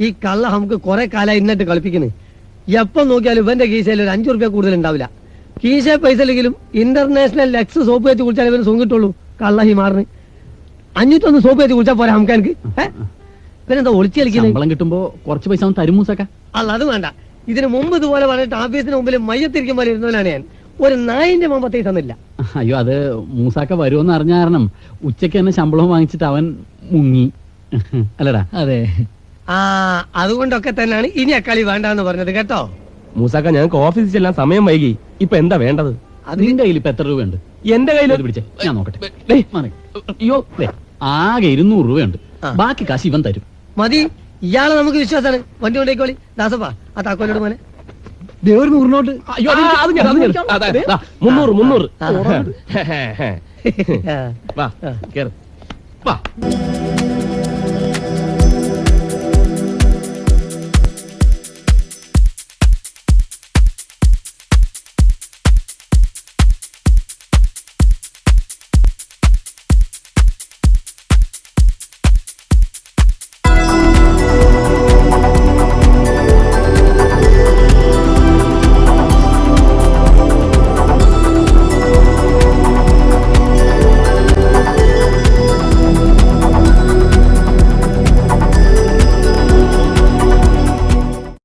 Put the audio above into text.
ഈ കള്ള നമുക്ക് കുറെ കാലം ഇന്നിട്ട് കളിപ്പിക്കുന്നത്. എപ്പം നോക്കിയാലും ഇവന്റെ കീശയിൽ ഒരു 5 റുപ്യ കൂടുതൽ ഉണ്ടാവില്ല. കീശ പൈസ ഇല്ലെങ്കിലും ഇന്റർനാഷണൽ ലെക്സ് സോപ്പ് വെച്ച് കുളിച്ചാൽ ഇവന് സുഖം കിട്ടുള്ളൂ. കള്ള ഹിമാറിന് 501 സോപ്പ് വെച്ച് കുളിച്ചാൽ പോരാ നമുക്ക്. എനിക്ക് ഇവനെന്താ ഒളിച്ചു കളിക്കുന്നത്? ശമ്പളം കിട്ടുമ്പോ കുറച്ച് പൈസ തരും മൂസക്ക. അല്ല, അത് വേണ്ട. ഇതിന് മുമ്പ് ഇതുപോലെ പറഞ്ഞിട്ട് ഓഫീസിന് മുമ്പിൽ മയ്യത്തിരിക്കും പോലെ ഇരുന്നവനാണ് ഞാൻ. ഒരു നായിന്റെ മുമ്പത്തേക്ക് തന്നില്ല. അയ്യോ, അത് മൂസാക്ക വരുമെന്ന് അറിഞ്ഞ കാരണം ഉച്ചയ്ക്ക് തന്നെ ശമ്പളം വാങ്ങിച്ചിട്ട് അവൻ മുങ്ങി. അല്ലടാ? അതെ. അതുകൊണ്ടൊക്കെ തന്നെയാണ് ഇനി അക്കളി വേണ്ടെന്ന് പറഞ്ഞത് കേട്ടോ. മൂസാക്ക, ഞങ്ങൾക്ക് ഓഫീസിൽ ചെല്ലാൻ സമയം വൈകി. ഇപ്പൊ എന്താ വേണ്ടത്? നിന്റെ കയ്യിൽ ഇപ്പൊ എത്ര രൂപയുണ്ട്? എന്റെ കയ്യിൽ പിടിച്ചേ, ഞാൻ നോക്കട്ടെ. അയ്യോ, ആകെ 200 രൂപയുണ്ട്. ബാക്കി കാശ് ഇവൻ തരും. മതി, ഇയാളെ നമുക്ക് വിശ്വാസമാണ്. വണ്ടി കൊണ്ടേക്കോളി. ദാസപ്പാ, ആ താക്കോലോട് മോനെ. ഒരു 100 നോട്ട്. 300. വാ, കേറ്. വാ.